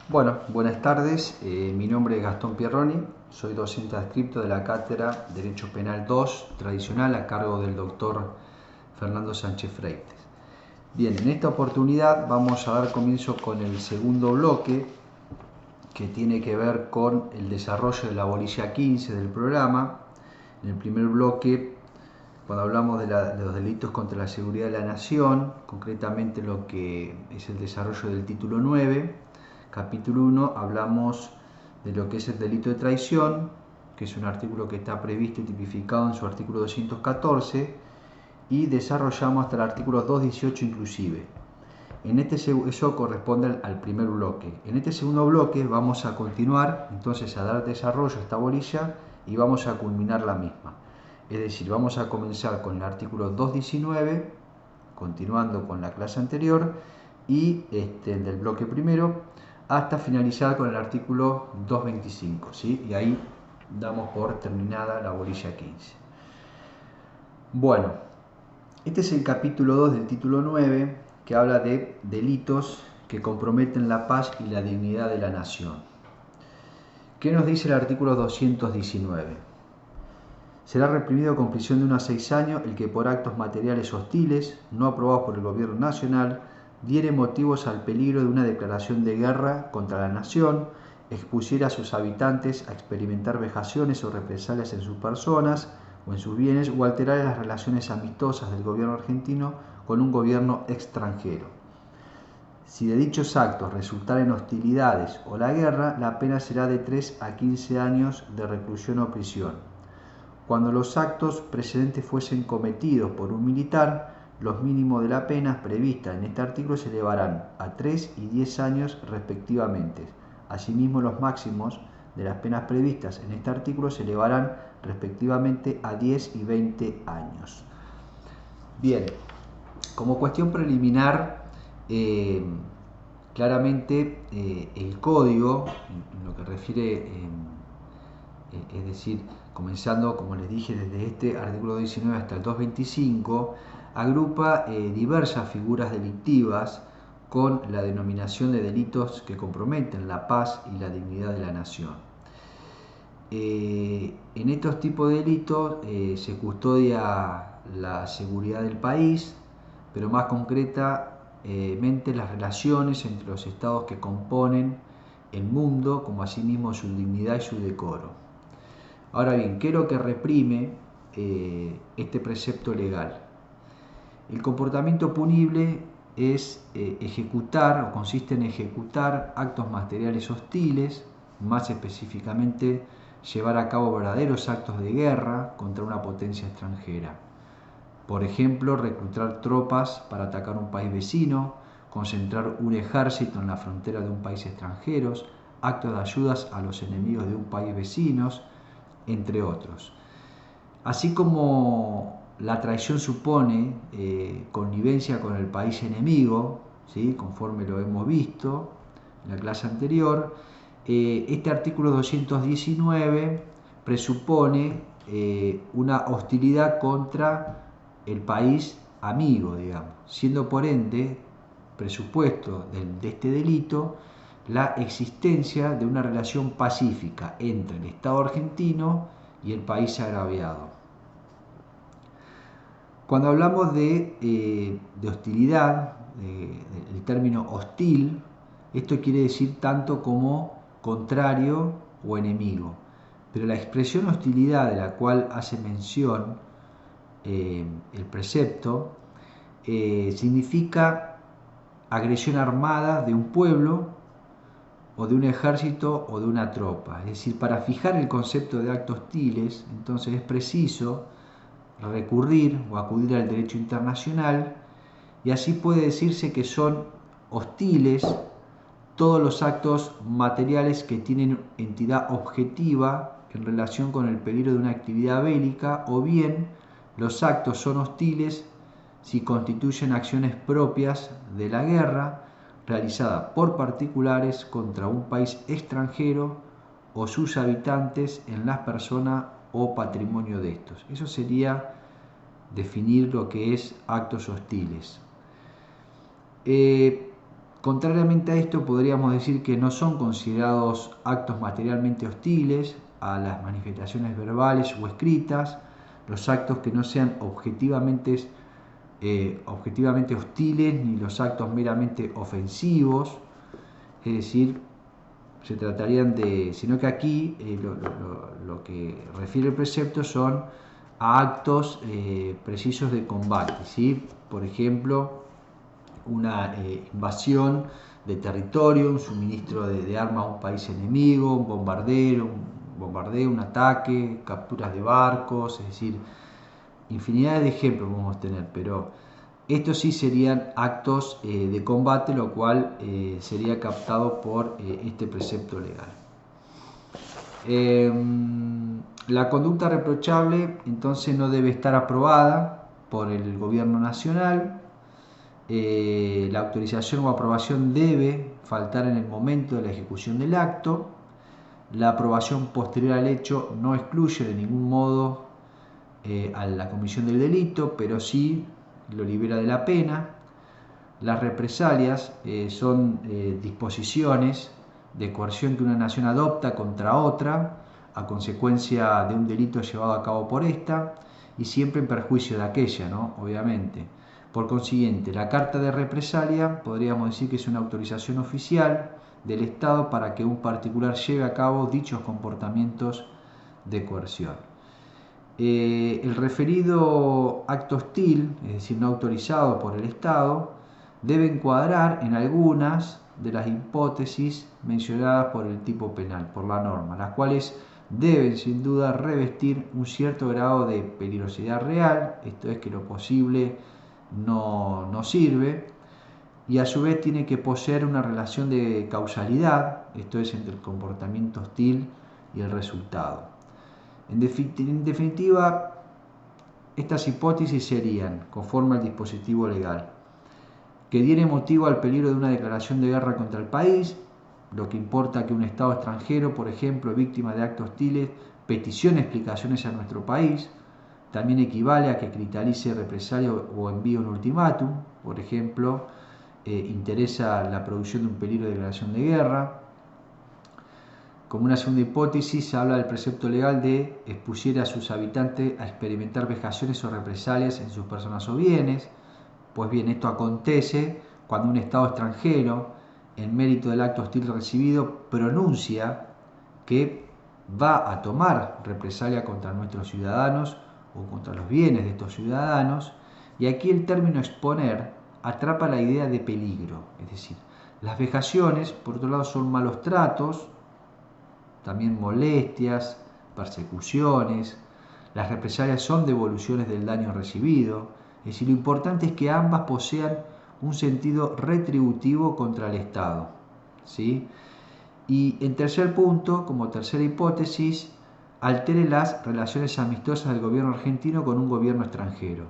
Bueno, buenas tardes. Mi nombre es Gastón Pierroni, soy docente adscripto de la Cátedra Derecho Penal 2 tradicional a cargo del doctor Fernando Sánchez Freites. Bien, en esta oportunidad vamos a dar comienzo con el segundo bloque que tiene que ver con el desarrollo de la bolilla 15 del programa. En el primer bloque, cuando hablamos de los delitos contra la seguridad de la nación, concretamente lo que es el desarrollo del título 9, capítulo 1, hablamos de lo que es el delito de traición, que es un artículo que está previsto y tipificado en su artículo 214, y desarrollamos hasta el artículo 218 inclusive. Eso corresponde al primer bloque. En este segundo bloque vamos a continuar entonces a dar desarrollo a esta bolilla y vamos a culminar la misma. Es decir, vamos a comenzar con el artículo 219, continuando con la clase anterior, y del bloque primero, hasta finalizar con el artículo 225, ¿sí? Y ahí damos por terminada la bolilla 15. Bueno, este es el capítulo 2 del título 9, que habla de delitos que comprometen la paz y la dignidad de la nación. ¿Qué nos dice el artículo 219? Será reprimido con prisión de 1 a 6 años el que por actos materiales hostiles, no aprobados por el gobierno nacional, diere motivos al peligro de una declaración de guerra contra la nación, expusiera a sus habitantes a experimentar vejaciones o represalias en sus personas o en sus bienes, o alterar las relaciones amistosas del gobierno argentino con un gobierno extranjero. Si de dichos actos resultaren hostilidades o la guerra, la pena será de 3 a 15 años de reclusión o prisión. Cuando los actos precedentes fuesen cometidos por un militar, los mínimos de la pena prevista en este artículo se elevarán a 3 y 10 años respectivamente. Asimismo, los máximos de las penas previstas en este artículo se elevarán respectivamente a 10 y 20 años. Bien, como cuestión preliminar, claramente el código, en lo que refiere, es decir, comenzando, como les dije, desde este artículo 19 hasta el 225, agrupa diversas figuras delictivas con la denominación de delitos que comprometen la paz y la dignidad de la nación. En estos tipos de delitos se custodia la seguridad del país, pero más concretamente las relaciones entre los estados que componen el mundo, como asimismo su dignidad y su decoro. Ahora bien, ¿qué es lo que reprime este precepto legal? El comportamiento punible es ejecutar, o consiste en ejecutar actos materiales hostiles, más específicamente llevar a cabo verdaderos actos de guerra contra una potencia extranjera. Por ejemplo, reclutar tropas para atacar un país vecino, concentrar un ejército en la frontera de un país extranjero, actos de ayudas a los enemigos de un país vecino, entre otros. Así como la traición supone connivencia con el país enemigo, ¿sí? Conforme lo hemos visto en la clase anterior, este artículo 219 presupone una hostilidad contra el país amigo, digamos, siendo por ende presupuesto de este delito la existencia de una relación pacífica entre el Estado argentino y el país agraviado. Cuando hablamos de hostilidad, el término hostil, esto quiere decir tanto como contrario o enemigo. Pero la expresión hostilidad de la cual hace mención el precepto significa agresión armada de un pueblo o de un ejército o de una tropa. Es decir, para fijar el concepto de actos hostiles, entonces es preciso recurrir o acudir al derecho internacional, y así puede decirse que son hostiles todos los actos materiales que tienen entidad objetiva en relación con el peligro de una actividad bélica, o bien los actos son hostiles si constituyen acciones propias de la guerra realizada por particulares contra un país extranjero o sus habitantes en las personas o patrimonio de estos. Eso sería definir lo que es actos hostiles. Contrariamente a esto, podríamos decir que no son considerados actos materialmente hostiles a las manifestaciones verbales o escritas los actos que no sean objetivamente hostiles ni los actos meramente ofensivos, es decir, se tratarían de, sino que aquí lo que refiere el precepto son a actos precisos de combate, ¿sí? Por ejemplo, una invasión de territorio, un suministro de armas a un país enemigo, un bombardeo, un ataque, capturas de barcos, es decir, infinidad de ejemplos podemos tener, pero estos sí serían actos de combate, lo cual sería captado por este precepto legal. La conducta reprochable entonces no debe estar aprobada por el gobierno nacional. La autorización o aprobación debe faltar en el momento de la ejecución del acto. La aprobación posterior al hecho no excluye de ningún modo a la comisión del delito, pero sí lo libera de la pena. Las represalias son disposiciones de coerción que una nación adopta contra otra a consecuencia de un delito llevado a cabo por esta y siempre en perjuicio de aquella, ¿no? Obviamente. Por consiguiente, la carta de represalia podríamos decir que es una autorización oficial del Estado para que un particular lleve a cabo dichos comportamientos de coerción. El referido acto hostil, es decir, no autorizado por el Estado, debe encuadrar en algunas de las hipótesis mencionadas por el tipo penal, por la norma, las cuales deben sin duda revestir un cierto grado de peligrosidad real, esto es que lo posible no sirve, y a su vez tiene que poseer una relación de causalidad, esto es entre el comportamiento hostil y el resultado. En definitiva, estas hipótesis serían, conforme al dispositivo legal, que diere motivo al peligro de una declaración de guerra contra el país, lo que importa que un Estado extranjero, por ejemplo, víctima de actos hostiles, peticione explicaciones a nuestro país, también equivale a que cristalice represalia o envíe un ultimátum, por ejemplo, interesa la producción de un peligro de declaración de guerra. Como una segunda hipótesis, se habla del precepto legal de expusiera a sus habitantes a experimentar vejaciones o represalias en sus personas o bienes. Pues bien, esto acontece cuando un Estado extranjero, en mérito del acto hostil recibido, pronuncia que va a tomar represalia contra nuestros ciudadanos o contra los bienes de estos ciudadanos. Y aquí el término exponer atrapa la idea de peligro. Es decir, las vejaciones, por otro lado, son malos tratos, también molestias, persecuciones. Las represalias son devoluciones del daño recibido. Es decir, lo importante es que ambas posean un sentido retributivo contra el Estado, ¿sí? Y en tercer punto, como tercera hipótesis, altere las relaciones amistosas del gobierno argentino con un gobierno extranjero.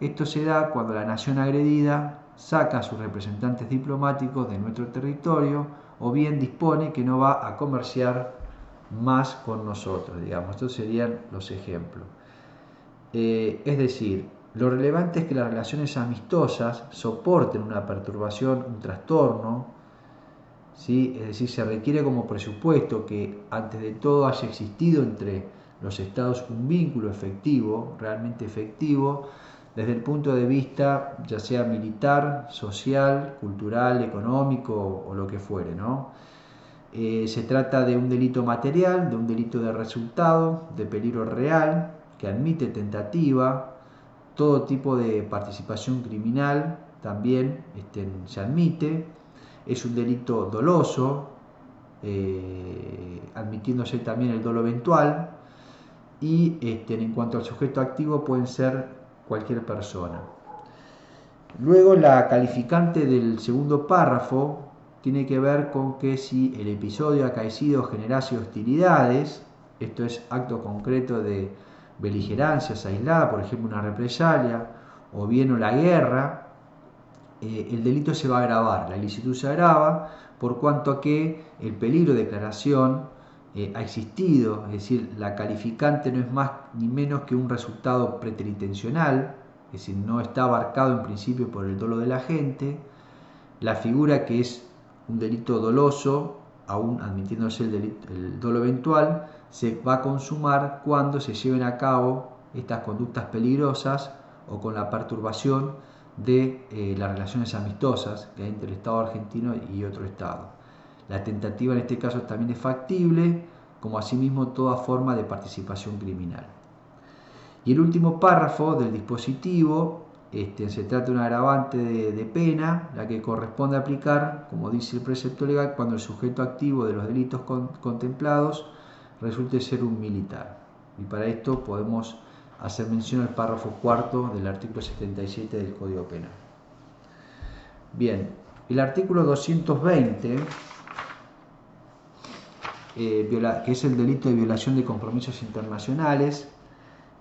Esto se da cuando la nación agredida saca a sus representantes diplomáticos de nuestro territorio o bien dispone que no va a comerciar más con nosotros, digamos. Estos serían los ejemplos. Es decir, lo relevante es que las relaciones amistosas soporten una perturbación, un trastorno, ¿sí? Es decir, se requiere como presupuesto que antes de todo haya existido entre los estados un vínculo efectivo, realmente efectivo, desde el punto de vista ya sea militar, social, cultural, económico o lo que fuere, ¿no? Se trata de un delito material, de un delito de resultado, de peligro real, que admite tentativa, todo tipo de participación criminal también se admite, es un delito doloso, admitiéndose también el dolo eventual, y en cuanto al sujeto activo pueden ser cualquier persona. Luego la calificante del segundo párrafo tiene que ver con que si el episodio acaecido generase hostilidades, esto es acto concreto de beligerancias aislada, por ejemplo una represalia, o bien o la guerra, el delito se va a agravar, la ilicitud se agrava, por cuanto a que el peligro de declaración ha existido, es decir, la calificante no es más ni menos que un resultado preteritencional, es decir, no está abarcado en principio por el dolo de la gente, La figura que es un delito doloso, aún admitiéndose el dolo eventual, se va a consumar cuando se lleven a cabo estas conductas peligrosas o con la perturbación de las relaciones amistosas que hay entre el Estado argentino y otro Estado. La tentativa en este caso también es factible, como asimismo toda forma de participación criminal. Y el último párrafo del dispositivo, se trata de un agravante de pena, la que corresponde aplicar, como dice el precepto legal, cuando el sujeto activo de los delitos contemplados resulte ser un militar. Y para esto podemos hacer mención al párrafo cuarto del artículo 77 del Código Penal. Bien, el artículo 220, que es el delito de violación de compromisos internacionales,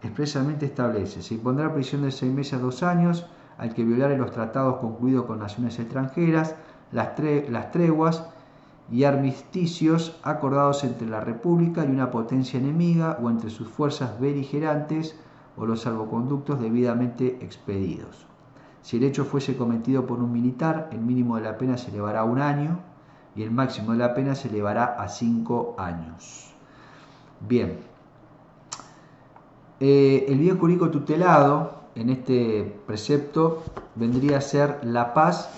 expresamente establece: se impondrá prisión de 6 meses a 2 años al que violare los tratados concluidos con naciones extranjeras, las treguas y armisticios acordados entre la República y una potencia enemiga o entre sus fuerzas beligerantes o los salvoconductos debidamente expedidos. Si el hecho fuese cometido por un militar, el mínimo de la pena se elevará a 1 año y el máximo de la pena se elevará a 5 años. Bien, el bien jurídico tutelado en este precepto vendría a ser la paz,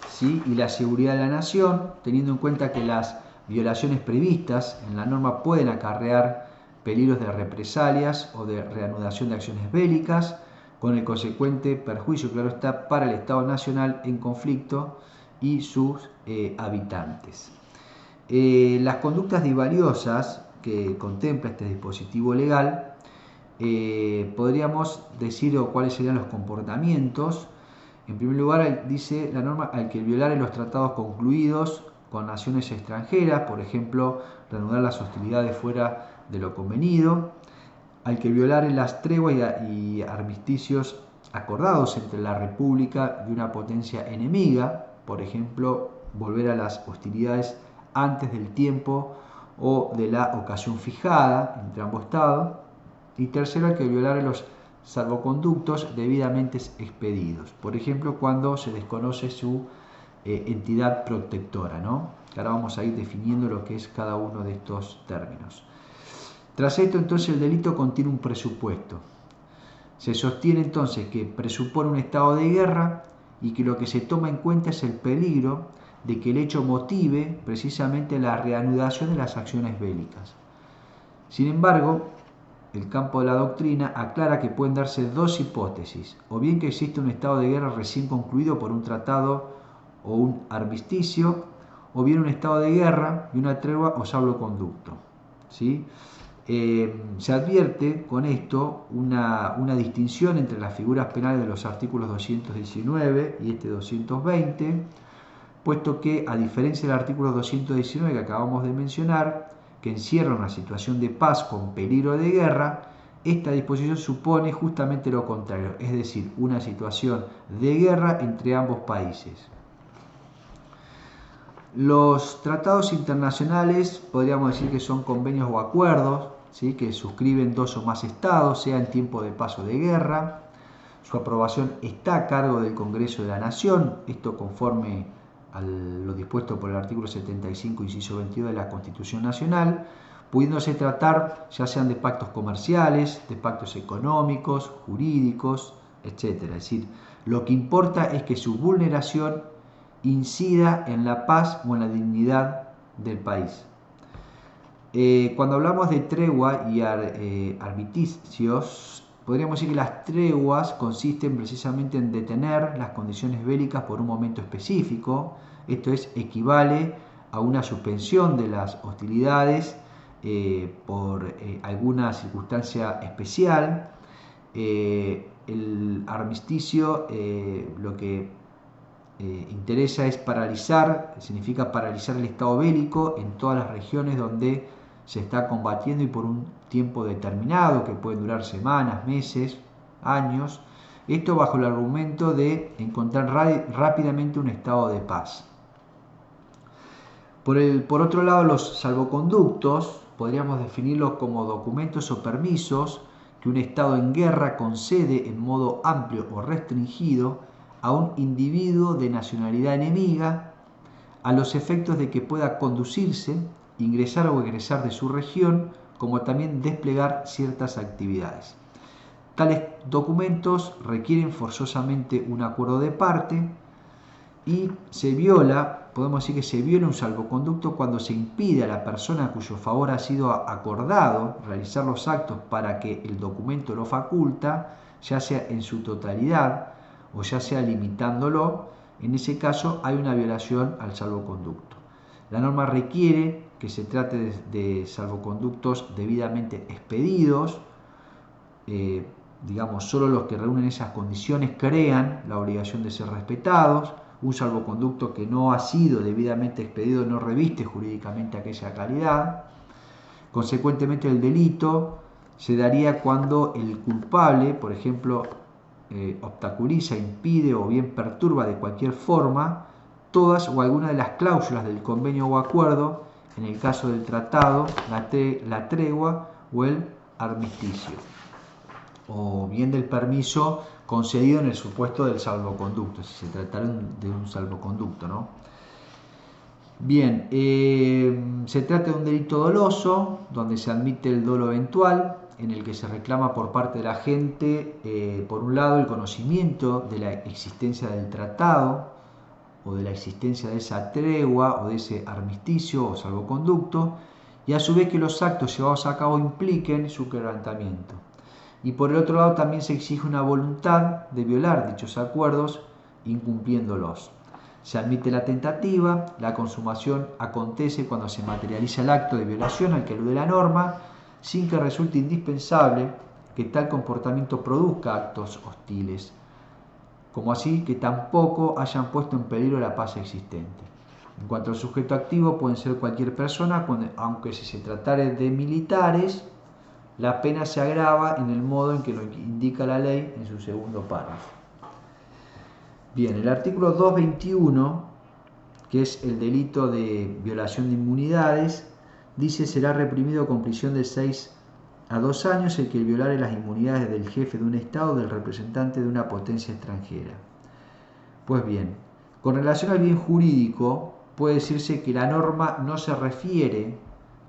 ¿sí?, y la seguridad de la nación, teniendo en cuenta que las violaciones previstas en la norma pueden acarrear peligros de represalias o de reanudación de acciones bélicas, con el consecuente perjuicio, claro está, para el Estado Nacional en conflicto y sus habitantes. Las conductas disvaliosas que contempla este dispositivo legal, podríamos decir cuáles serían los comportamientos. En primer lugar, dice la norma: al que violare los tratados concluidos con naciones extranjeras, por ejemplo, reanudar las hostilidades fuera de lo convenido; al que violare las treguas y armisticios acordados entre la República y una potencia enemiga, por ejemplo, volver a las hostilidades antes del tiempo o de la ocasión fijada entre ambos estados; y tercero, al que violare los salvoconductos debidamente expedidos, por ejemplo, cuando se desconoce su entidad protectora, ¿no? Ahora vamos a ir definiendo lo que es cada uno de estos términos. Tras esto, entonces, el delito contiene un presupuesto. Se sostiene entonces que presupone un estado de guerra y que lo que se toma en cuenta es el peligro de que el hecho motive precisamente la reanudación de las acciones bélicas. Sin embargo, el campo de la doctrina aclara que pueden darse dos hipótesis: o bien que existe un estado de guerra recién concluido por un tratado o un armisticio, o bien un estado de guerra y una tregua o salvoconducto, ¿sí? Se advierte con esto una distinción entre las figuras penales de los artículos 219 y este 220, puesto que, a diferencia del artículo 219 que acabamos de mencionar, que encierra una situación de paz con peligro de guerra, esta disposición supone justamente lo contrario, es decir, una situación de guerra entre ambos países. Los tratados internacionales podríamos decir que son convenios o acuerdos, ¿sí?, que suscriben dos o más estados, sea en tiempo de paz o de guerra. Su aprobación está a cargo del Congreso de la Nación, esto conforme a lo dispuesto por el artículo 75, inciso 22 de la Constitución Nacional, pudiéndose tratar ya sean de pactos comerciales, de pactos económicos, jurídicos, etc. Es decir, lo que importa es que su vulneración incida en la paz o en la dignidad del país. Cuando hablamos de tregua y armisticios, podríamos decir que las treguas consisten precisamente en detener las condiciones bélicas por un momento específico. Esto es, equivale a una suspensión de las hostilidades por alguna circunstancia especial. El armisticio lo que interesa es paralizar, significa paralizar el estado bélico en todas las regiones donde se está combatiendo y por un tiempo determinado, que puede durar semanas, meses, años. Esto bajo el argumento de encontrar rápidamente un estado de paz. Por otro lado, los salvoconductos podríamos definirlos como documentos o permisos que un Estado en guerra concede en modo amplio o restringido a un individuo de nacionalidad enemiga a los efectos de que pueda conducirse, ingresar o egresar de su región, como también desplegar ciertas actividades. Tales documentos requieren forzosamente un acuerdo de parte y se viola, podemos decir que se viola un salvoconducto cuando se impide a la persona a cuyo favor ha sido acordado realizar los actos para que el documento lo faculta, ya sea en su totalidad o ya sea limitándolo. En ese caso hay una violación al salvoconducto. La norma requiere que se trate de salvoconductos debidamente expedidos, digamos, solo los que reúnen esas condiciones crean la obligación de ser respetados. Un salvoconducto que no ha sido debidamente expedido no reviste jurídicamente aquella calidad. Consecuentemente, el delito se daría cuando el culpable, por ejemplo, obstaculiza, impide o bien perturba de cualquier forma todas o alguna de las cláusulas del convenio o acuerdo, en el caso del tratado, la tregua o el armisticio, o bien del permiso concedido en el supuesto del salvoconducto, si se tratara de un salvoconducto, ¿no? Bien, se trata de un delito doloso, donde se admite el dolo eventual, en el que se reclama por parte de la gente, por un lado, el conocimiento de la existencia del tratado, o de la existencia de esa tregua, o de ese armisticio o salvoconducto, y a su vez que los actos llevados a cabo impliquen su quebrantamiento. Y por el otro lado también se exige una voluntad de violar dichos acuerdos, incumpliéndolos. Se admite la tentativa, la consumación acontece cuando se materializa el acto de violación al que alude la norma, sin que resulte indispensable que tal comportamiento produzca actos hostiles, como así que tampoco hayan puesto en peligro la paz existente. En cuanto al sujeto activo, pueden ser cualquier persona, aunque si se tratare de militares, la pena se agrava en el modo en que lo indica la ley en su segundo párrafo. Bien, el artículo 221, que es el delito de violación de inmunidades, dice: será reprimido con prisión de 6 a 2 años el que violare las inmunidades del jefe de un Estado o del representante de una potencia extranjera. Pues bien, con relación al bien jurídico, puede decirse que la norma no se refiere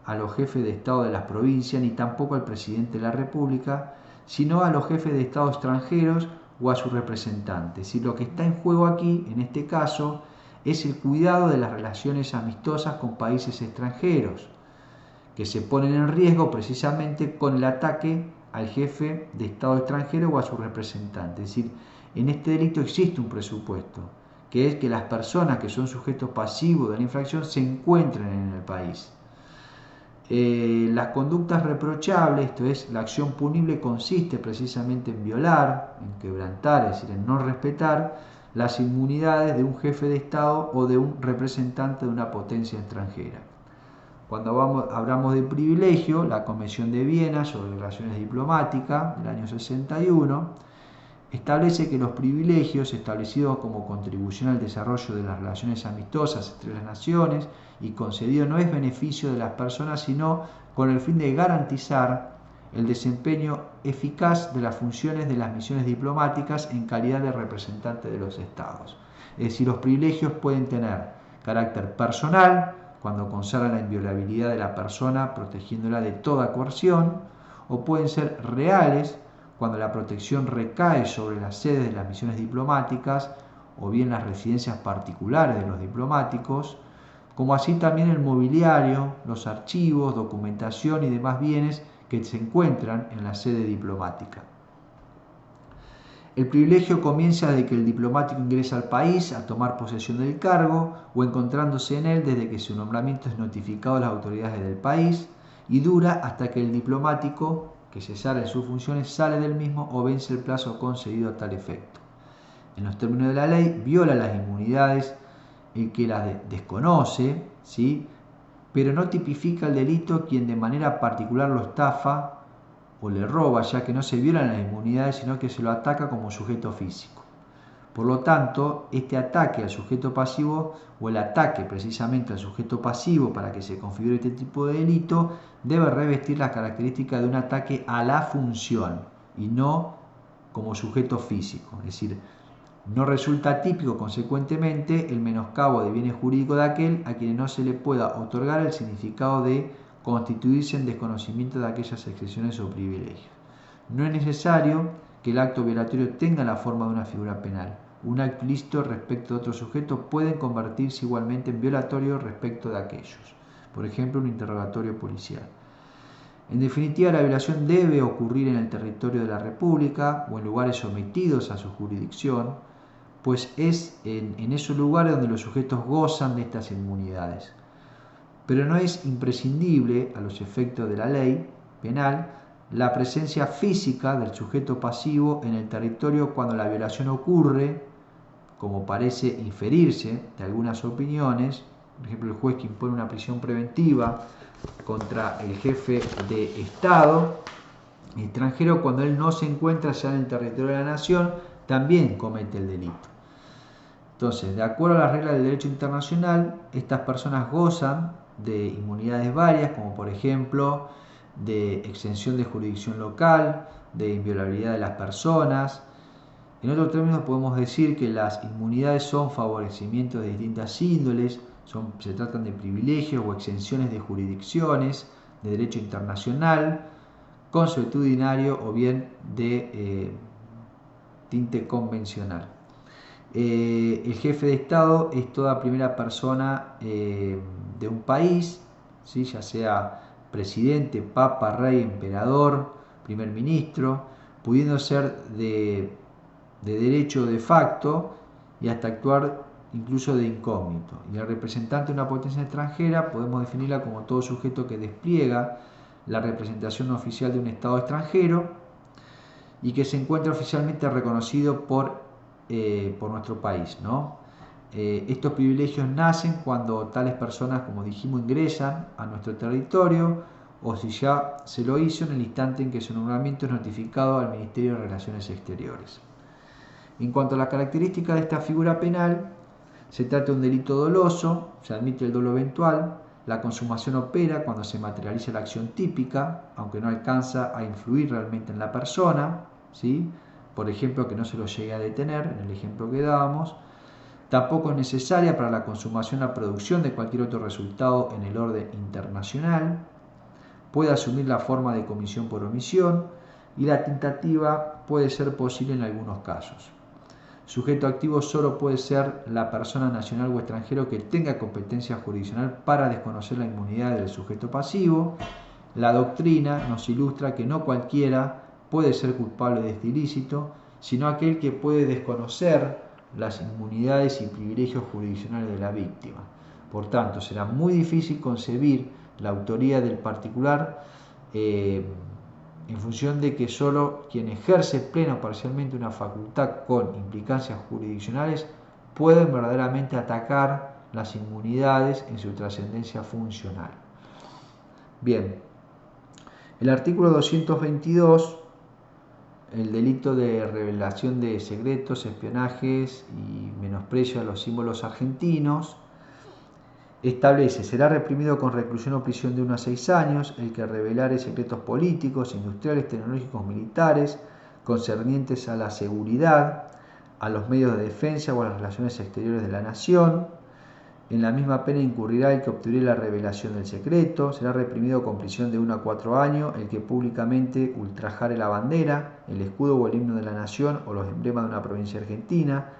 a los jefes de Estado de las provincias ni tampoco al presidente de la República, sino a los jefes de Estado extranjeros o a sus representantes. Si lo que está en juego aquí, en este caso, es el cuidado de las relaciones amistosas con países extranjeros, que se ponen en riesgo precisamente con el ataque al jefe de Estado extranjero o a su representante. Es decir, en este delito existe un presupuesto, que es que las personas que son sujetos pasivos de la infracción se encuentren en el país. Las conductas reprochables, esto es, la acción punible, consiste precisamente en violar, en quebrantar, es decir, en no respetar las inmunidades de un jefe de Estado o de un representante de una potencia extranjera. Cuando hablamos de privilegio, la Convención de Viena sobre Relaciones Diplomáticas del año 61 establece que los privilegios establecidos como contribución al desarrollo de las relaciones amistosas entre las naciones y concedido no es beneficio de las personas, sino con el fin de garantizar el desempeño eficaz de las funciones de las misiones diplomáticas en calidad de representante de los estados. Es decir, los privilegios pueden tener carácter personal, cuando consagran la inviolabilidad de la persona protegiéndola de toda coerción, o pueden ser reales, cuando la protección recae sobre las sedes de las misiones diplomáticas o bien las residencias particulares de los diplomáticos, como así también el mobiliario, los archivos, documentación y demás bienes que se encuentran en la sede diplomática. El privilegio comienza desde que el diplomático ingresa al país a tomar posesión del cargo o encontrándose en él desde que su nombramiento es notificado a las autoridades del país y dura hasta que el diplomático que cesara en sus funciones sale del mismo o vence el plazo concedido a tal efecto. En los términos de la ley, viola las inmunidades el que las desconoce, ¿sí? Pero no tipifica el delito quien de manera particular lo estafa o le roba, ya que no se violan las inmunidades, sino que se lo ataca como sujeto físico. Por lo tanto, este ataque al sujeto pasivo o el ataque precisamente al sujeto pasivo para que se configure este tipo de delito debe revestir las características de un ataque a la función y no como sujeto físico. Es decir, No resulta típico, consecuentemente, el menoscabo de bienes jurídicos de aquel a quien no se le pueda otorgar el significado de constituirse en desconocimiento de aquellas excepciones o privilegios. No es necesario que el acto violatorio tenga la forma de una figura penal. Un acto ilícito respecto de otro sujeto puede convertirse igualmente en violatorio respecto de aquellos. Por ejemplo, un interrogatorio policial. En definitiva, la violación debe ocurrir en el territorio de la República o en lugares sometidos a su jurisdicción, pues es en esos lugares donde los sujetos gozan de estas inmunidades. Pero no es imprescindible, a los efectos de la ley penal, la presencia física del sujeto pasivo en el territorio cuando la violación ocurre, como parece inferirse de algunas opiniones. Por ejemplo, el juez que impone una prisión preventiva contra el jefe de Estado extranjero, cuando él no se encuentra ya en el territorio de la nación, también comete el delito. Entonces, de acuerdo a las reglas del derecho internacional, estas personas gozan de inmunidades varias, como por ejemplo de exención de jurisdicción local, de inviolabilidad de las personas. En otros términos, podemos decir que las inmunidades son favorecimientos de distintas índoles, se tratan de privilegios o exenciones de jurisdicciones, de derecho internacional, consuetudinario o bien de tinte convencional. El jefe de Estado es toda primera persona de un país, ¿sí? Ya sea presidente, papa, rey, emperador, primer ministro, pudiendo ser de derecho de facto y hasta actuar incluso de incógnito. Y el representante de una potencia extranjera podemos definirla como todo sujeto que despliega la representación oficial de un Estado extranjero y que se encuentra oficialmente reconocido por nuestro país, ¿no? Estos privilegios nacen cuando tales personas, como dijimos, ingresan a nuestro territorio o si ya se lo hizo en el instante en que su nombramiento es notificado al Ministerio de Relaciones Exteriores. En cuanto a las características de esta figura penal, se trata de un delito doloso, se admite el dolo eventual, la consumación opera cuando se materializa la acción típica, aunque no alcanza a influir realmente en la persona, ¿sí? Por ejemplo, que no se lo llegue a detener, en el ejemplo que dábamos. Tampoco es necesaria para la consumación la producción de cualquier otro resultado en el orden internacional. Puede asumir la forma de comisión por omisión y la tentativa puede ser posible en algunos casos. Sujeto activo solo puede ser la persona nacional o extranjero que tenga competencia jurisdiccional para desconocer la inmunidad del sujeto pasivo. La doctrina nos ilustra que no cualquiera puede ser culpable de este ilícito, sino aquel que puede desconocer las inmunidades y privilegios jurisdiccionales de la víctima. Por tanto, será muy difícil concebir la autoría del particular en función de que solo quien ejerce plena o parcialmente una facultad con implicancias jurisdiccionales pueden verdaderamente atacar las inmunidades en su trascendencia funcional. Bien, el artículo 222, el delito de revelación de secretos, espionajes y menosprecio a los símbolos argentinos, establece: será reprimido con reclusión o prisión de 1 a 6 años el que revelare secretos políticos, industriales, tecnológicos, militares, concernientes a la seguridad, a los medios de defensa o a las relaciones exteriores de la nación. En la misma pena incurrirá el que obtuviera la revelación del secreto. Será reprimido con prisión de 1 a 4 años el que públicamente ultrajare la bandera, el escudo o el himno de la nación o los emblemas de una provincia argentina,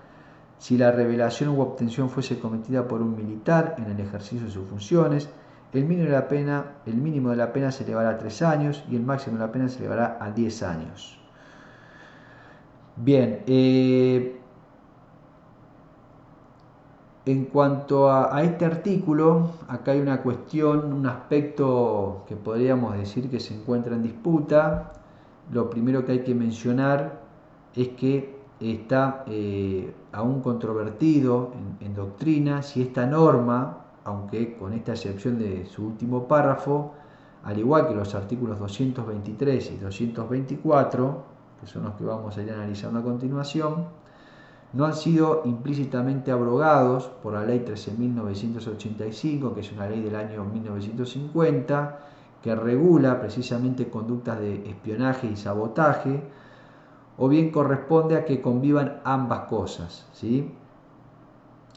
si la revelación u obtención fuese cometida por un militar en el ejercicio de sus funciones. El mínimo de la pena se elevará a 3 años y el máximo de la pena se elevará a 10 años. Bien, en cuanto a este artículo, acá hay una cuestión, un aspecto que podríamos decir que se encuentra en disputa. Lo primero que hay que mencionar es que está aún controvertido en doctrina si esta norma, aunque con esta excepción de su último párrafo, al igual que los artículos 223 y 224, que son los que vamos a ir analizando a continuación, no han sido implícitamente abrogados por la ley 13.985, que es una ley del año 1950, que regula precisamente conductas de espionaje y sabotaje, o bien corresponde a que convivan ambas cosas, ¿sí?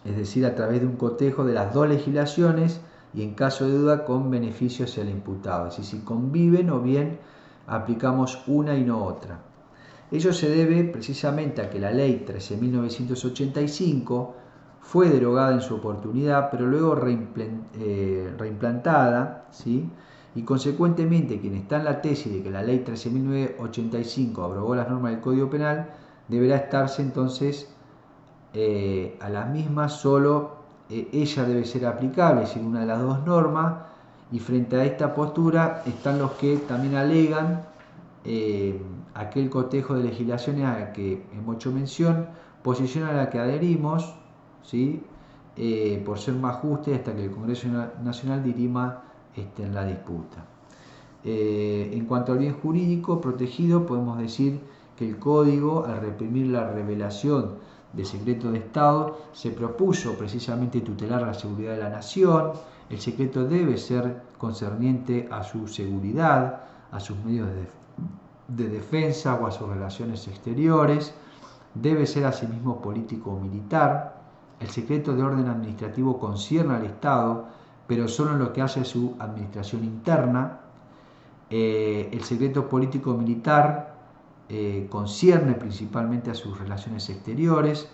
Es decir, a través de un cotejo de las dos legislaciones y en caso de duda con beneficio hacia el imputado. Es decir, si conviven o bien aplicamos una y no otra. Ello se debe precisamente a que la ley 13.985 fue derogada en su oportunidad, pero luego reimplantada, ¿sí? Y consecuentemente quien está en la tesis de que la ley 13.985 abrogó las normas del Código Penal, deberá estarse entonces a las mismas, solo ella debe ser aplicable, sin una de las dos normas, y frente a esta postura están los que también alegan aquel cotejo de legislaciones a la que hemos hecho mención, posición a la que adherimos, ¿sí? Por ser más justa hasta que el Congreso Nacional dirima en la disputa. En cuanto al bien jurídico protegido, podemos decir que el Código, al reprimir la revelación de secreto de Estado, se propuso precisamente tutelar la seguridad de la nación. El secreto debe ser concerniente a su seguridad, a sus medios de defensa o a sus relaciones exteriores. Debe ser asimismo político o militar. El secreto de orden administrativo concierne al Estado, pero solo en lo que hace a su administración interna. El secreto político militar concierne principalmente a sus relaciones exteriores,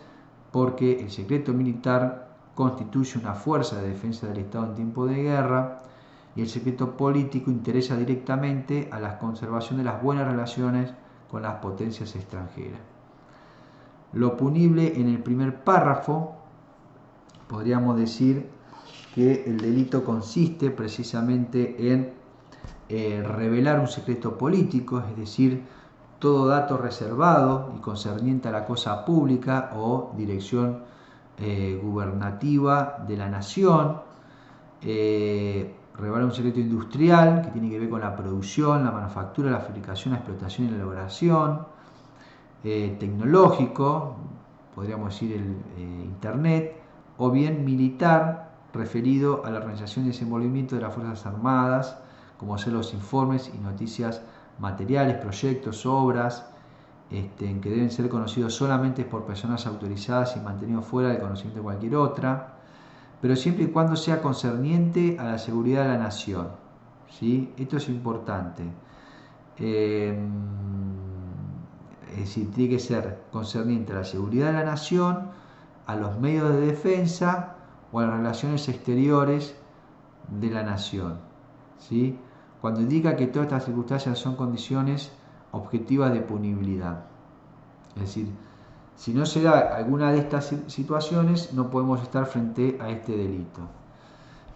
porque el secreto militar constituye una fuerza de defensa del Estado en tiempo de guerra, y el secreto político interesa directamente a la conservación de las buenas relaciones con las potencias extranjeras. Lo punible en el primer párrafo, podríamos decir que el delito consiste precisamente en revelar un secreto político, es decir, todo dato reservado y concerniente a la cosa pública o dirección gubernativa de la nación, revelar un secreto industrial que tiene que ver con la producción, la manufactura, la fabricación, la explotación y la elaboración, tecnológico, podríamos decir el Internet, o bien militar, referido a la organización y desenvolvimiento de las Fuerzas Armadas, como ser los informes y noticias materiales, proyectos, obras, que deben ser conocidos solamente por personas autorizadas y mantenidos fuera del conocimiento de cualquier otra, pero siempre y cuando sea concerniente a la seguridad de la nación, ¿sí? Esto es importante. Es decir, tiene que ser concerniente a la seguridad de la nación, a los medios de defensa o a las relaciones exteriores de la nación, ¿sí? Cuando indica que todas estas circunstancias son condiciones objetivas de punibilidad. Es decir, si no se da alguna de estas situaciones, no podemos estar frente a este delito.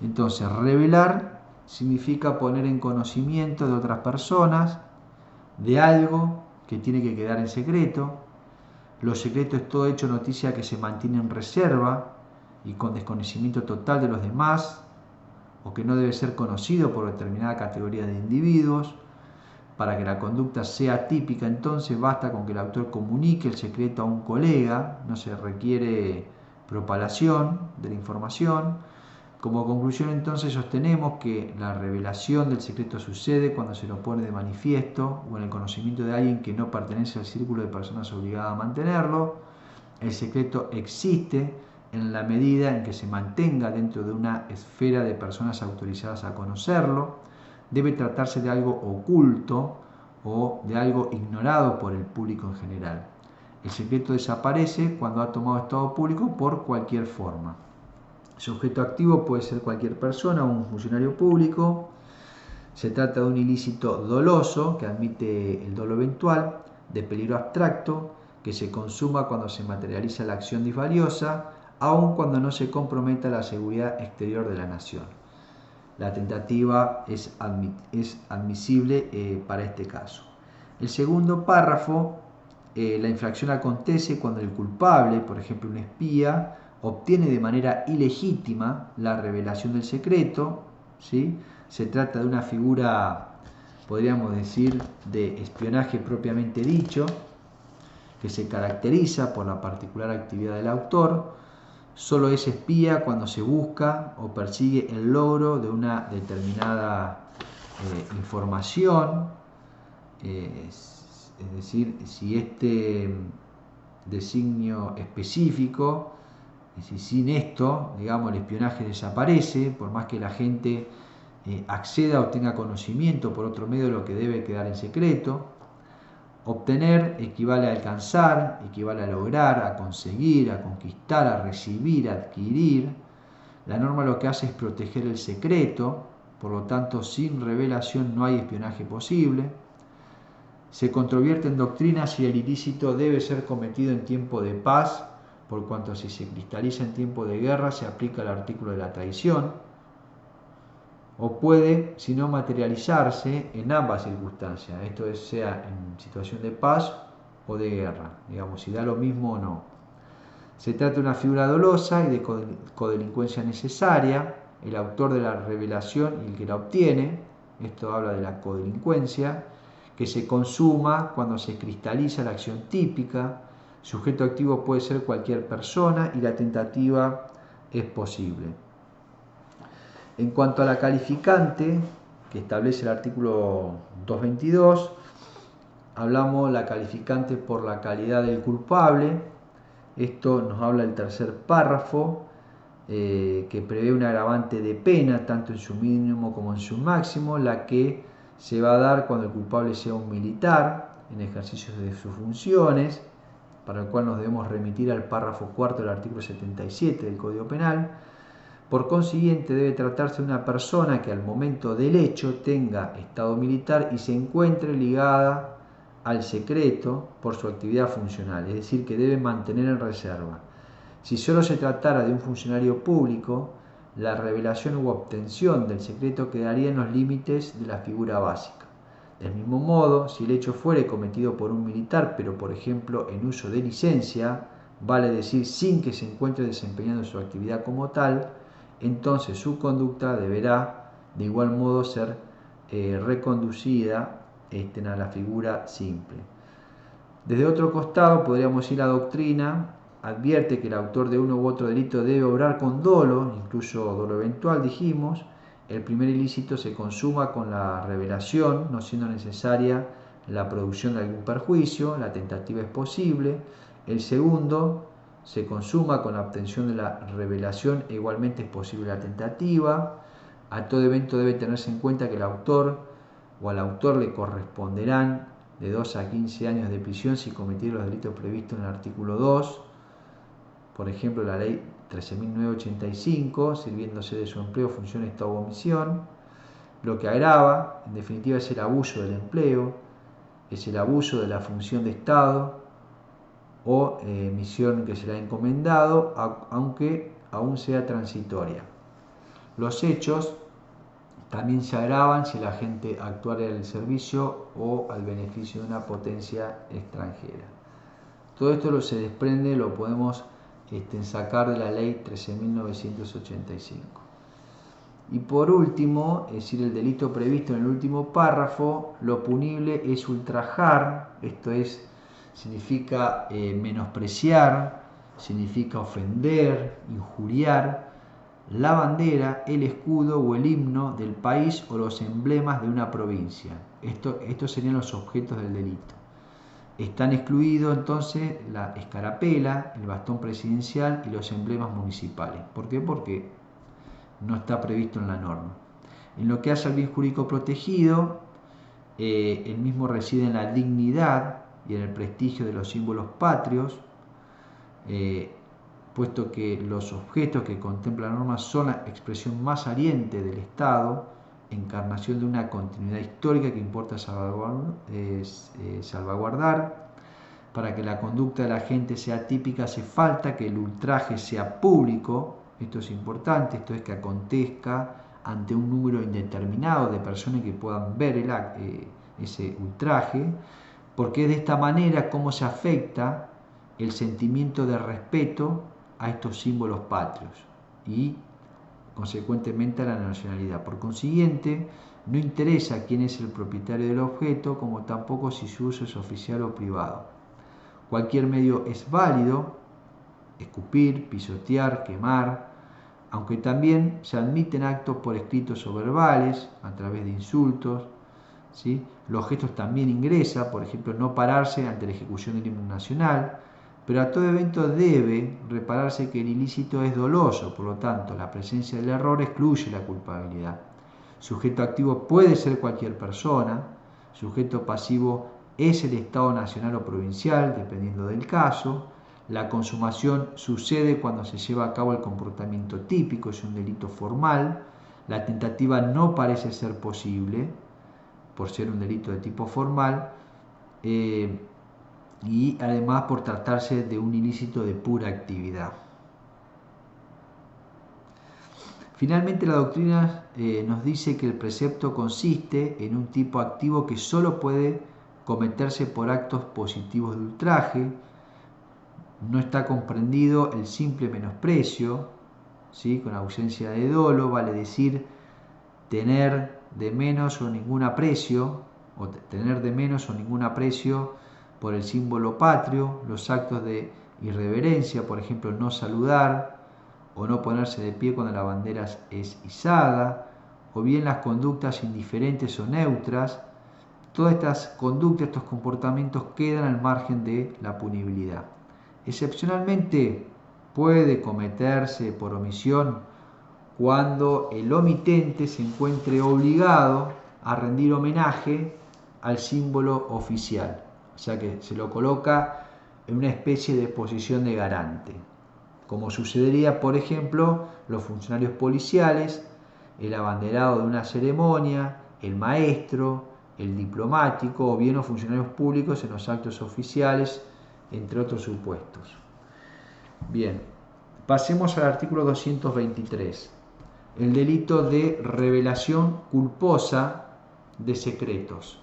Entonces, revelar significa poner en conocimiento de otras personas de algo que tiene que quedar en secreto. Lo secreto es todo hecho, noticia que se mantiene en reserva y con desconocimiento total de los demás, o que no debe ser conocido por determinada categoría de individuos. Para que la conducta sea típica, entonces basta con que el autor comunique el secreto a un colega, no se requiere propalación de la información. Como conclusión, entonces, sostenemos que la revelación del secreto sucede cuando se lo pone de manifiesto o en el conocimiento de alguien que no pertenece al círculo de personas obligadas a mantenerlo. El secreto existe en la medida en que se mantenga dentro de una esfera de personas autorizadas a conocerlo. Debe tratarse de algo oculto o de algo ignorado por el público en general. El secreto desaparece cuando ha tomado estado público por cualquier forma. Su sujeto activo puede ser cualquier persona o un funcionario público. Se trata de un ilícito doloso que admite el dolo eventual, de peligro abstracto, que se consuma cuando se materializa la acción disvaliosa, aun cuando no se comprometa la seguridad exterior de la nación. La tentativa es admisible para este caso. El segundo párrafo, la infracción acontece cuando el culpable, por ejemplo un espía, obtiene de manera ilegítima la revelación del secreto, ¿sí? Se trata de una figura, podríamos decir, de espionaje propiamente dicho, que se caracteriza por la particular actividad del autor. Solo es espía cuando se busca o persigue el logro de una determinada información. Es decir, si este designio específico, es decir, sin esto, digamos, el espionaje desaparece, por más que la gente acceda o tenga conocimiento por otro medio de lo que debe quedar en secreto. Obtener equivale a alcanzar, equivale a lograr, a conseguir, a conquistar, a recibir, a adquirir. La norma lo que hace es proteger el secreto, por lo tanto, sin revelación no hay espionaje posible. Se controvierte en doctrina si el ilícito debe ser cometido en tiempo de paz, por cuanto si se cristaliza en tiempo de guerra se aplica el artículo de la traición, o puede, si no, materializarse en ambas circunstancias, esto es, sea en situación de paz o de guerra, digamos, si da lo mismo o no. Se trata de una figura dolosa y de codelincuencia necesaria. El autor de la revelación y el que la obtiene, esto habla de la codelincuencia, que se consuma cuando se cristaliza la acción típica. Sujeto activo puede ser cualquier persona y la tentativa es posible. En cuanto a la calificante, que establece el artículo 222, hablamos la calificante por la calidad del culpable. Esto nos habla el tercer párrafo, que prevé un agravante de pena, tanto en su mínimo como en su máximo, la que se va a dar cuando el culpable sea un militar, en ejercicio de sus funciones, para el cual nos debemos remitir al párrafo cuarto del artículo 77 del Código Penal. Por consiguiente, debe tratarse de una persona que al momento del hecho tenga estado militar y se encuentre ligada al secreto por su actividad funcional, es decir, que debe mantener en reserva. Si solo se tratara de un funcionario público, la revelación u obtención del secreto quedaría en los límites de la figura básica. Del mismo modo, si el hecho fuere cometido por un militar, pero por ejemplo en uso de licencia, vale decir sin que se encuentre desempeñando su actividad como tal, entonces su conducta deberá de igual modo ser reconducida a la figura simple. Desde otro costado podríamos ir a la doctrina, advierte que el autor de uno u otro delito debe obrar con dolo, incluso dolo eventual dijimos. El primer ilícito se consuma con la revelación, no siendo necesaria la producción de algún perjuicio, la tentativa es posible. El segundo se consuma con la obtención de la revelación e igualmente es posible la tentativa. A todo evento debe tenerse en cuenta que el autor o al autor le corresponderán de 2 a 15 años de prisión si cometiera los delitos previstos en el artículo 2, por ejemplo la ley 13.985, sirviéndose de su empleo, función, estado o omisión. Lo que agrava, en definitiva, es el abuso del empleo, es el abuso de la función de Estado o misión que se le ha encomendado, aunque aún sea transitoria. Los hechos también se agravan si el agente actuara en el servicio o al beneficio de una potencia extranjera. Todo esto se desprende, lo podemos sacar de la ley 13.985. Y por último, es decir, el delito previsto en el último párrafo, lo punible es ultrajar, esto es, significa menospreciar, significa ofender, injuriar la bandera, el escudo o el himno del país o los emblemas de una provincia. Estos serían los objetos del delito. Están excluidos entonces la escarapela, el bastón presidencial y los emblemas municipales. ¿Por qué? Porque no está previsto en la norma. En lo que hace al bien jurídico protegido, el mismo reside en la dignidad y en el prestigio de los símbolos patrios, puesto que los objetos que contempla la norma son la expresión más saliente del Estado, encarnación de una continuidad histórica que importa salvaguardar. Para que la conducta de la gente sea típica hace falta que el ultraje sea público, esto es importante, esto es que acontezca ante un número indeterminado de personas que puedan ver ese ultraje, porque es de esta manera cómo se afecta el sentimiento de respeto a estos símbolos patrios y consecuentemente a la nacionalidad. Por consiguiente, no interesa quién es el propietario del objeto, como tampoco si su uso es oficial o privado. Cualquier medio es válido, escupir, pisotear, quemar, aunque también se admiten actos por escritos o verbales, a través de insultos, ¿sí? Los gestos también ingresa, por ejemplo, no pararse ante la ejecución del himno nacional, pero a todo evento debe repararse que el ilícito es doloso, por lo tanto, la presencia del error excluye la culpabilidad. Sujeto activo puede ser cualquier persona, sujeto pasivo es el Estado nacional o provincial, dependiendo del caso. La consumación sucede cuando se lleva a cabo el comportamiento típico, es un delito formal. La tentativa no parece ser posible, por ser un delito de tipo formal, y además por tratarse de un ilícito de pura actividad. Finalmente, la doctrina nos dice que el precepto consiste en un tipo activo que solo puede cometerse por actos positivos de ultraje. No está comprendido el simple menosprecio, ¿sí? Con ausencia de dolo, vale decir tener de menos o ningún aprecio, o tener de menos o ningún aprecio por el símbolo patrio, los actos de irreverencia, por ejemplo, no saludar, o no ponerse de pie cuando la bandera es izada, o bien las conductas indiferentes o neutras. Todas estas conductas, estos comportamientos quedan al margen de la punibilidad. Excepcionalmente puede cometerse por omisión cuando el omitente se encuentre obligado a rendir homenaje al símbolo oficial, o sea que se lo coloca en una especie de posición de garante, como sucedería, por ejemplo, los funcionarios policiales, el abanderado de una ceremonia, el maestro, el diplomático o bien los funcionarios públicos en los actos oficiales, entre otros supuestos. Bien, pasemos al artículo 223, el delito de revelación culposa de secretos.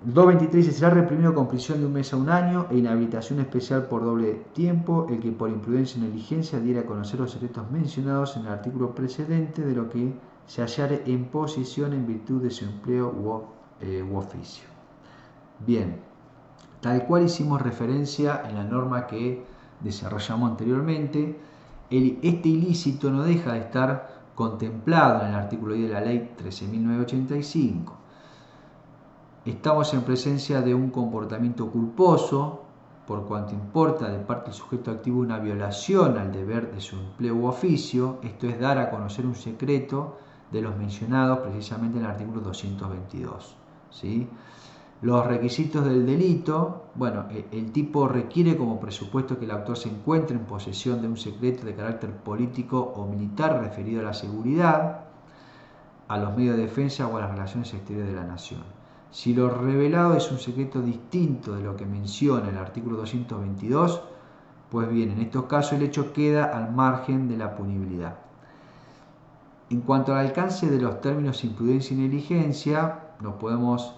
223 dice: será reprimido con prisión de 1 mes a 1 año e inhabilitación especial por doble tiempo el que por imprudencia o negligencia diera a conocer los secretos mencionados en el artículo precedente de lo que se hallare en posesión en virtud de su empleo u oficio. Bien, tal cual hicimos referencia en la norma que desarrollamos anteriormente, este ilícito no deja de estar contemplado en el artículo 10 de la ley 13.985. Estamos en presencia de un comportamiento culposo, por cuanto importa de parte del sujeto activo una violación al deber de su empleo u oficio, esto es dar a conocer un secreto de los mencionados precisamente en el artículo 222. ¿Sí? Los requisitos del delito, bueno, el tipo requiere como presupuesto que el autor se encuentre en posesión de un secreto de carácter político o militar referido a la seguridad, a los medios de defensa o a las relaciones exteriores de la nación. Si lo revelado es un secreto distinto de lo que menciona el artículo 222, pues bien, en estos casos el hecho queda al margen de la punibilidad. En cuanto al alcance de los términos imprudencia y negligencia, nos podemos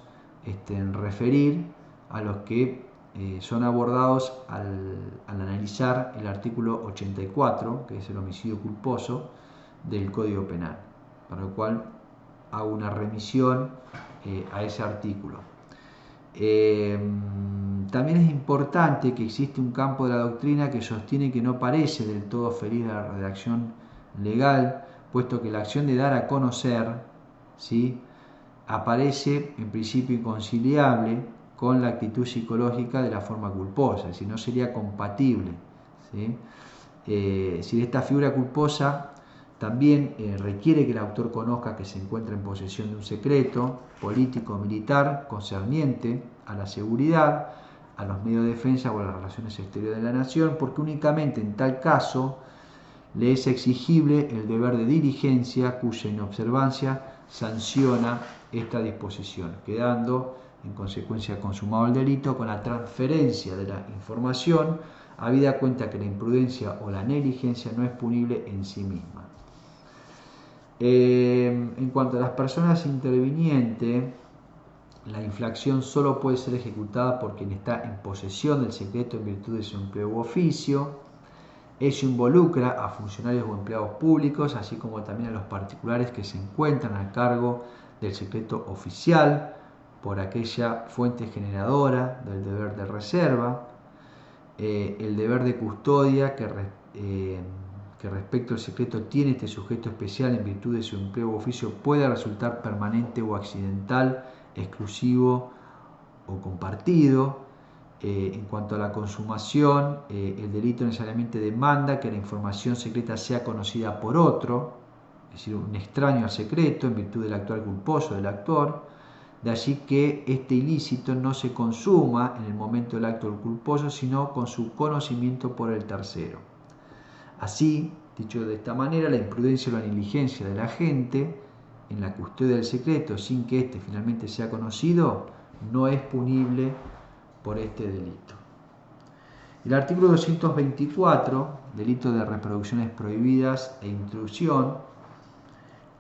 referir a los que son abordados al analizar el artículo 84, que es el homicidio culposo del Código Penal, para lo cual hago una remisión a ese artículo. También es importante que existe un campo de la doctrina que sostiene que no parece del todo feliz la redacción legal, puesto que la acción de dar a conocer, ¿sí?, aparece en principio inconciliable con la actitud psicológica de la forma culposa, es decir, no sería compatible, ¿sí? Si esta figura culposa también requiere que el autor conozca que se encuentra en posesión de un secreto político o militar concerniente a la seguridad, a los medios de defensa o a las relaciones exteriores de la nación, porque únicamente en tal caso le es exigible el deber de diligencia cuya inobservancia sanciona esta disposición, quedando en consecuencia consumado el delito con la transferencia de la información, habida cuenta que la imprudencia o la negligencia no es punible en sí misma. En cuanto a las personas intervinientes, la infracción solo puede ser ejecutada por quien está en posesión del secreto en virtud de su empleo u oficio. Eso involucra a funcionarios o empleados públicos, así como también a los particulares que se encuentran a cargo del secreto oficial por aquella fuente generadora del deber de reserva, el deber de custodia que que respecto al secreto tiene este sujeto especial en virtud de su empleo u oficio puede resultar permanente o accidental, exclusivo o compartido. En cuanto a la consumación, el delito necesariamente demanda que la información secreta sea conocida por otro, es decir, un extraño al secreto en virtud del actual culposo del actor. De allí que este ilícito no se consuma en el momento del acto del culposo, sino con su conocimiento por el tercero. Así, dicho de esta manera, la imprudencia o la negligencia del agente en la custodia del secreto sin que éste finalmente sea conocido no es punible por este delito. El artículo 224, delito de reproducciones prohibidas e intrusión,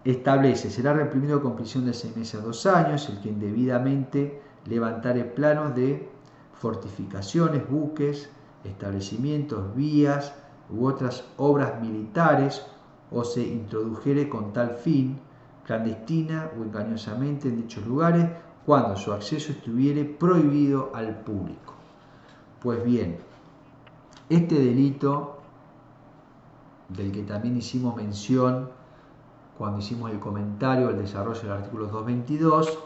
establece: será reprimido con prisión de 6 meses a 2 años el que indebidamente levantare planos de fortificaciones, buques, establecimientos, vías u otras obras militares o se introdujere con tal fin, clandestina o engañosamente en dichos lugares, cuando su acceso estuviere prohibido al público. Pues bien, este delito, del que también hicimos mención cuando hicimos el comentario al desarrollo del artículo 222,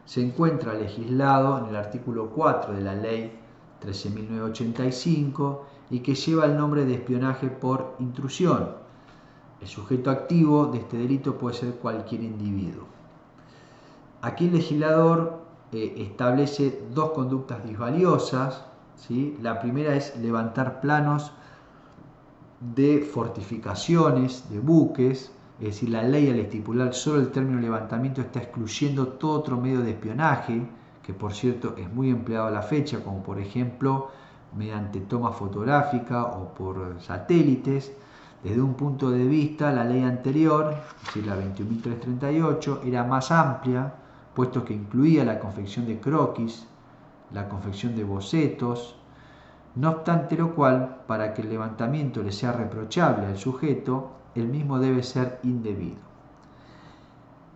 se encuentra legislado en el artículo 4 de la ley 13.985 y que lleva el nombre de espionaje por intrusión. El sujeto activo de este delito puede ser cualquier individuo. Aquí el legislador establece dos conductas disvaliosas, ¿sí? La primera es levantar planos de fortificaciones, de buques. Es decir, la ley al estipular solo el término levantamiento está excluyendo todo otro medio de espionaje, que por cierto es muy empleado a la fecha, como por ejemplo mediante toma fotográfica o por satélites. Desde un punto de vista, la ley anterior, es decir, la 21.338, era más amplia, puesto que incluía la confección de croquis, la confección de bocetos. No obstante lo cual, para que el levantamiento le sea reprochable al sujeto, el mismo debe ser indebido.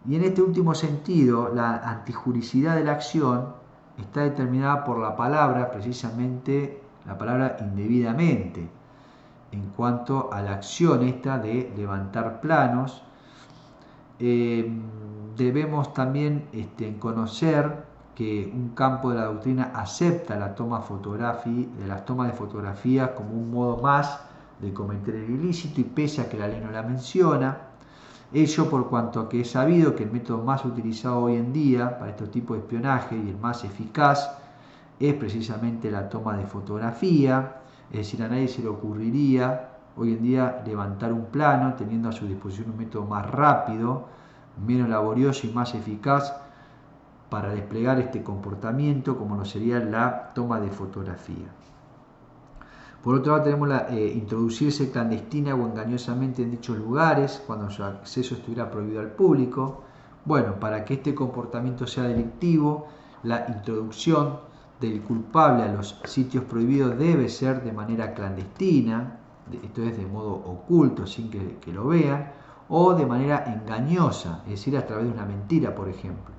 Y en este último sentido, la antijuricidad de la acción está determinada por la palabra, precisamente la palabra indebidamente, en cuanto a la acción esta de levantar planos. Debemos también conocer que un campo de la doctrina acepta las tomas de fotografías como un modo más de cometer el ilícito, y pese a que la ley no la menciona, ello por cuanto que es sabido que el método más utilizado hoy en día para este tipo de espionaje y el más eficaz es precisamente la toma de fotografía. Es decir, a nadie se le ocurriría hoy en día levantar un plano teniendo a su disposición un método más rápido, menos laborioso y más eficaz para desplegar este comportamiento, como lo sería la toma de fotografía. Por otro lado, tenemos introducirse clandestina o engañosamente en dichos lugares cuando su acceso estuviera prohibido al público. Bueno, para que este comportamiento sea delictivo, la introducción del culpable a los sitios prohibidos debe ser de manera clandestina, esto es de modo oculto, sin que lo vean, o de manera engañosa, es decir, a través de una mentira, por ejemplo.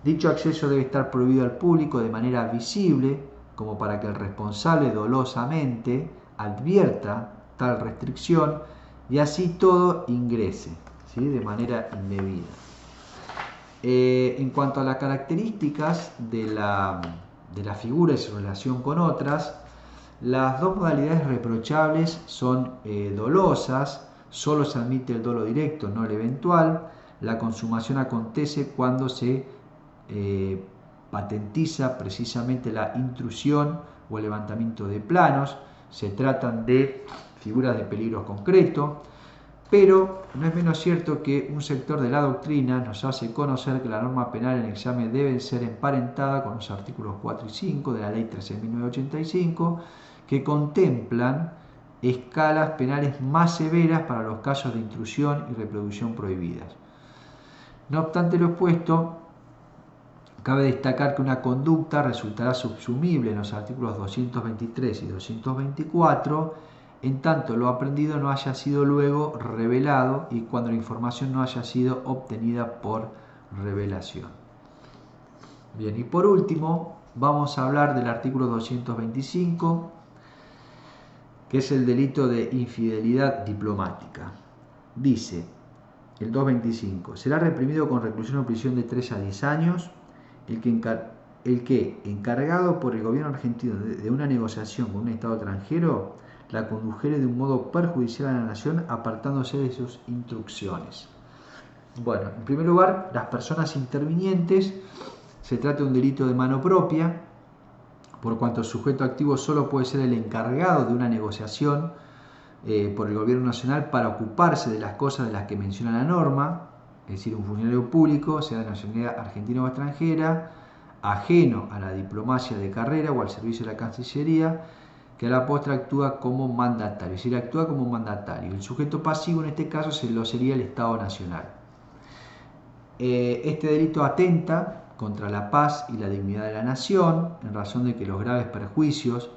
Dicho acceso debe estar prohibido al público de manera visible, como para que el responsable dolosamente advierta tal restricción y así todo ingrese, ¿sí?, de manera indebida. En cuanto a las características de la figura y su relación con otras, las dos modalidades reprochables son dolosas. Solo se admite el dolo directo, no el eventual. La consumación acontece cuando se patentiza precisamente la intrusión o el levantamiento de planos. Se tratan de figuras de peligro concreto, pero no es menos cierto que un sector de la doctrina nos hace conocer que la norma penal en examen debe ser emparentada con los artículos 4 y 5 de la ley 13.985, que contemplan escalas penales más severas para los casos de intrusión y reproducción prohibidas. No obstante lo expuesto, cabe destacar que una conducta resultará subsumible en los artículos 223 y 224 en tanto lo aprendido no haya sido luego revelado y cuando la información no haya sido obtenida por revelación. Bien, y por último vamos a hablar del artículo 225, que es el delito de infidelidad diplomática. Dice el 225, será reprimido con reclusión o prisión de 3 a 10 años el que, encargado por el gobierno argentino de una negociación con un Estado extranjero, la condujere de un modo perjudicial a la nación, apartándose de sus instrucciones. Bueno, en primer lugar, las personas intervinientes, se trata de un delito de mano propia, por cuanto el sujeto activo solo puede ser el encargado de una negociación por el gobierno nacional para ocuparse de las cosas de las que menciona la norma, es decir, un funcionario público, sea de nacionalidad argentina o extranjera, ajeno a la diplomacia de carrera o al servicio de la Cancillería, que a la postre actúa como mandatario, es decir, actúa como mandatario. El sujeto pasivo en este caso sería el Estado Nacional. Este delito atenta contra la paz y la dignidad de la nación, en razón de que los graves perjuicios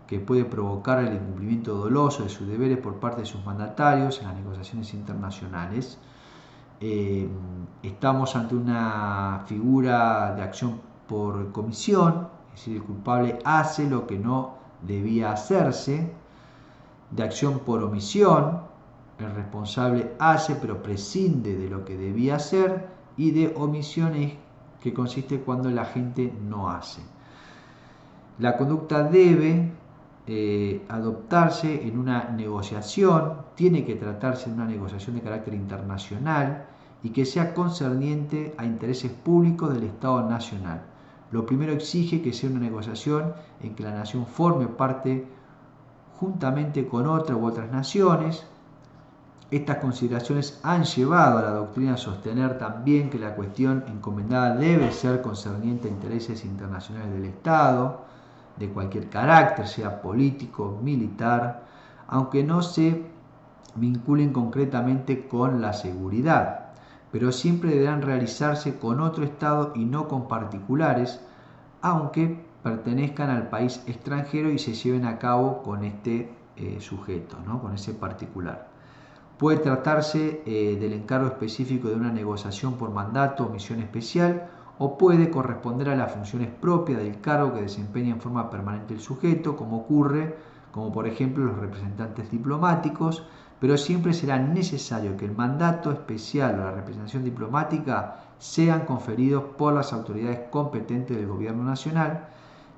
que puede provocar el incumplimiento doloso de sus deberes por parte de sus mandatarios en las negociaciones internacionales. Estamos ante una figura de acción por comisión, es decir, el culpable hace lo que no debía hacerse, de acción por omisión, el responsable hace pero prescinde de lo que debía hacer, y de omisiones, que consiste cuando la gente no hace. La conducta debe adoptarse en una negociación, tiene que tratarse de una negociación de carácter internacional y que sea concerniente a intereses públicos del Estado Nacional. Lo primero exige que sea una negociación en que la nación forme parte juntamente con otra u otras naciones. Estas consideraciones han llevado a la doctrina a sostener también que la cuestión encomendada debe ser concerniente a intereses internacionales del Estado, de cualquier carácter, sea político, militar, aunque no se vinculen concretamente con la seguridad, pero siempre deberán realizarse con otro Estado y no con particulares, aunque pertenezcan al país extranjero y se lleven a cabo con este sujeto, ¿no? Con ese particular. Puede tratarse del encargo específico de una negociación por mandato o misión especial, o puede corresponder a las funciones propias del cargo que desempeña en forma permanente el sujeto, como por ejemplo los representantes diplomáticos, pero siempre será necesario que el mandato especial o la representación diplomática sean conferidos por las autoridades competentes del gobierno nacional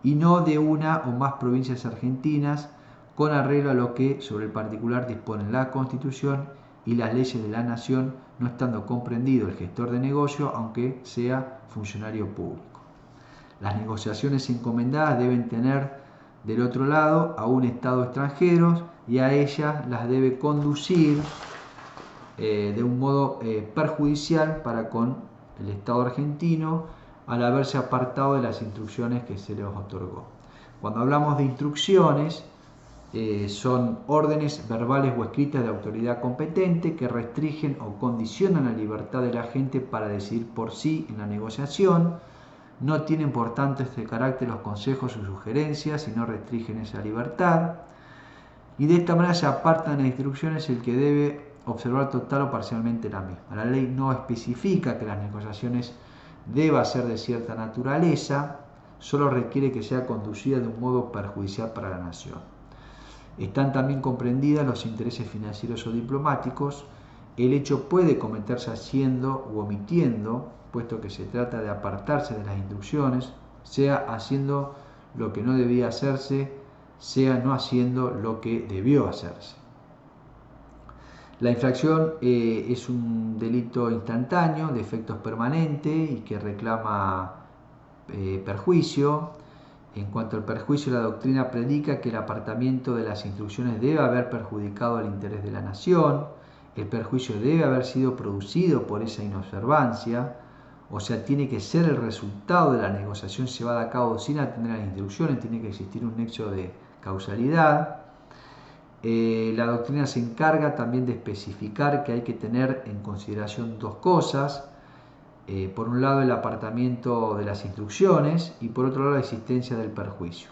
y no de una o más provincias argentinas, con arreglo a lo que sobre el particular disponen la Constitución y las leyes de la nación, no estando comprendido el gestor de negocio, aunque sea funcionario público. Las negociaciones encomendadas deben tener del otro lado a un Estado extranjero y a ellas las debe conducir de un modo perjudicial para con el Estado argentino al haberse apartado de las instrucciones que se les otorgó. Cuando hablamos de instrucciones, son órdenes verbales o escritas de autoridad competente que restringen o condicionan la libertad de la gente para decidir por sí en la negociación. No tienen por tanto este carácter los consejos o sugerencias, sino restringen esa libertad. Y de esta manera se apartan las instrucciones el que debe observar total o parcialmente la misma. La ley no especifica que las negociaciones deban ser de cierta naturaleza, solo requiere que sea conducida de un modo perjudicial para la nación. Están también comprendidas los intereses financieros o diplomáticos. El hecho puede cometerse haciendo u omitiendo, puesto que se trata de apartarse de las instrucciones, sea haciendo lo que no debía hacerse, sea no haciendo lo que debió hacerse. La infracción es un delito instantáneo, de efectos permanentes y que reclama perjuicio. En cuanto al perjuicio, la doctrina predica que el apartamiento de las instrucciones debe haber perjudicado el interés de la nación, el perjuicio debe haber sido producido por esa inobservancia, o sea, tiene que ser el resultado de la negociación llevada a cabo sin atender a las instrucciones, tiene que existir un nexo de causalidad. La doctrina se encarga también de especificar que hay que tener en consideración dos cosas. Por un lado el apartamiento de las instrucciones y por otro lado la existencia del perjuicio.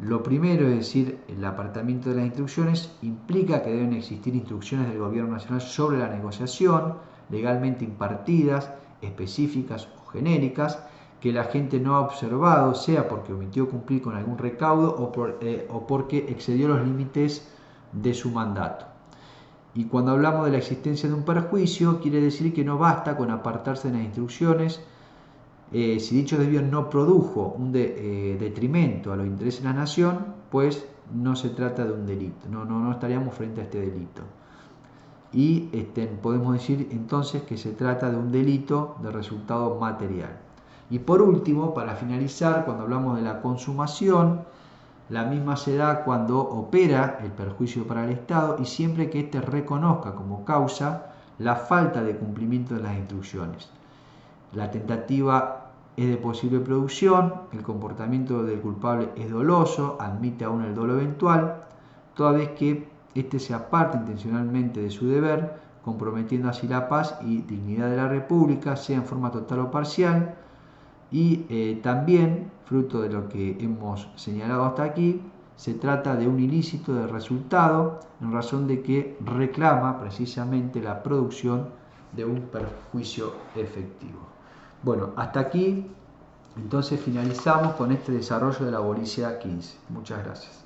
Lo primero, es decir, el apartamiento de las instrucciones, implica que deben existir instrucciones del gobierno nacional sobre la negociación, legalmente impartidas, específicas o genéricas, que la gente no ha observado, sea porque omitió cumplir con algún recaudo o porque excedió los límites de su mandato. Y cuando hablamos de la existencia de un perjuicio, quiere decir que no basta con apartarse de las instrucciones. Si dicho desvío no produjo un detrimento a los intereses de la nación, pues no se trata de un delito, no estaríamos frente a este delito. Y podemos decir entonces que se trata de un delito de resultado material. Y por último, para finalizar, cuando hablamos de la consumación, la misma se da cuando opera el perjuicio para el Estado y siempre que éste reconozca como causa la falta de cumplimiento de las instrucciones. La tentativa es de posible producción, el comportamiento del culpable es doloso, admite aún el dolo eventual, toda vez que éste se aparte intencionalmente de su deber, comprometiendo así la paz y dignidad de la República, sea en forma total o parcial, y también, fruto de lo que hemos señalado hasta aquí, se trata de un ilícito de resultado en razón de que reclama precisamente la producción de un perjuicio efectivo. Bueno, hasta aquí entonces finalizamos con este desarrollo de la abolicia 15. Muchas gracias.